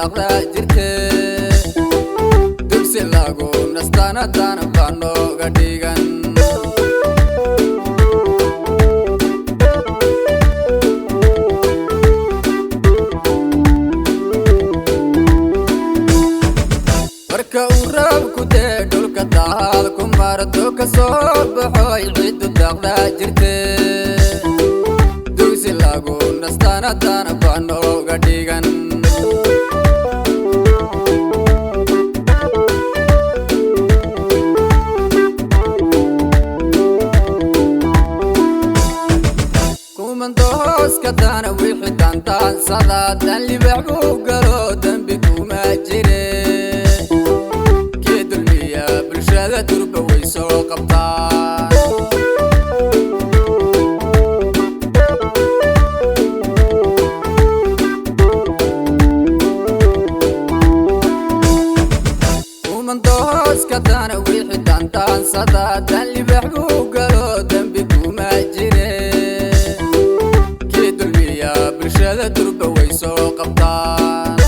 daaqda jirte dugsi lagu nastana dana banooga dhigan marka uu roobku dee dhulka daad ku marto ka soo baxoy ciidu daaqda jirte dugsi lagu nastana dana banooga dhigan kadana wixii dantaan sadaadan libax buu galo dambi kuma jire kii dulmiya bulshada durba way soo qabtaan kumandoos kadana wixii dantaan sadaadan libax buu galo dambi kuma jire bulshada durba way soo qabtaan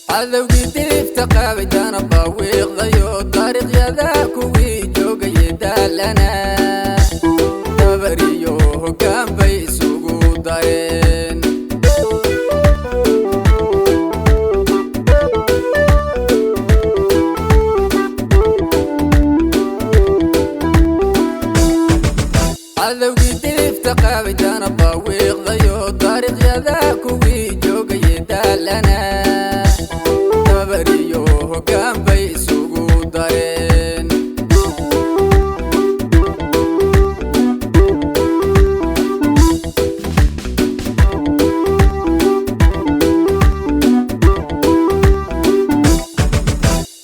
cadowgii diifta qaabay dana baawiiqdayo taariikhyada kuwii joogayay daalana dabariyo hoggaan bay isugu dareen cadowgii diifta qaabay dana baawiiqdayo taariikhyada kuwii joogayay daalana dabariyo hoggaan bay isugu dareen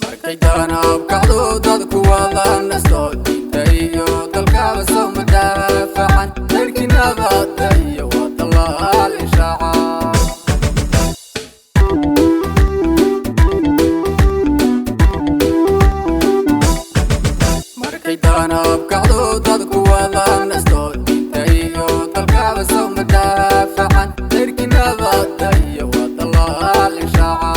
markay danaab kacdo dadku wada nasto diinta iyo dalkaba soo madaafacan dalkii nabadda iyo wadalaal ishaaca markay danaab kacdo dadku wada nasto diinta iyo dalkaba soo madaafacan dalkii nabadda iyo wadalaal ishaaca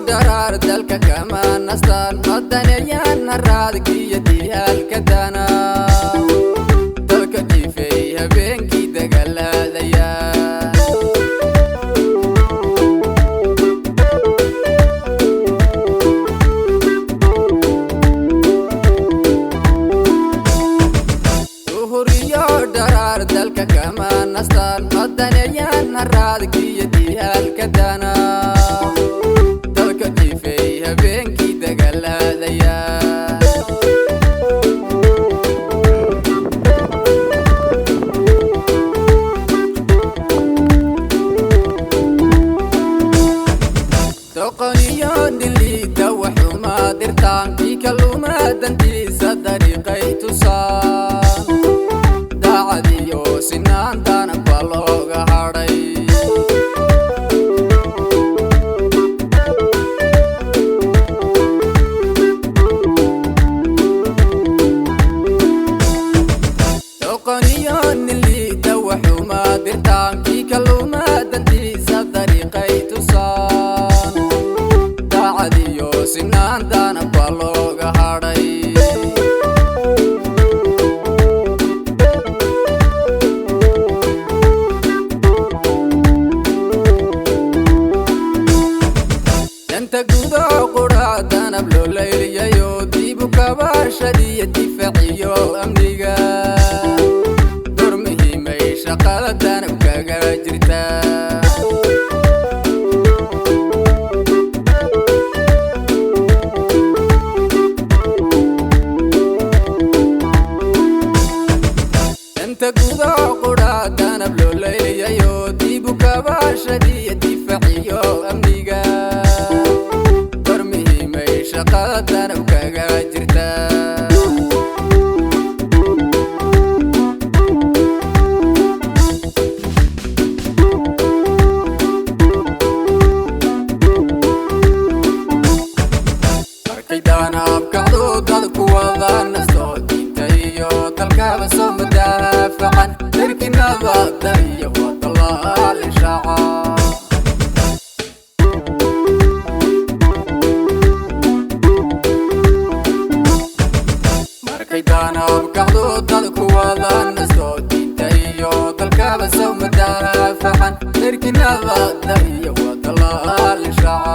daraar dalka kama nastaan madaneeyana raadkiyo diyaalka dana dalka jiifay habeenkii dagaaladaya duhuriyo daraar dalka kama nastaan madaneeyana raadkiyo diyaalka dana habeenkii dagaaladaya doqoniyo dhiliida waxuma dirtaankii kaluma dantiisa dariiqay tusaan daacadiyo sinaantana baa looga hadhay dirtaankii kaluma dantiisa dariiqay tusaan daacadiyo sinaantana baa looga hadhay danta gudo qura danab loo layliyayo dibu kabashadiyo difaaciyo amniga shaqada danab kaga jirta danta guda quraadana blooleeyayo dibu kabashadi difaciyo amniga barmihimay shaqadana kaga jirta arkaydaana abkacdo dadku wadana soo diintayo dalkaba soo madaafacan darkinaba dariyo wadalaal shaaca markaydaana abkacdo dadku wadana soo diintayo dalkaba soo madaafacan darkinaba dariyo wadalaal shaaca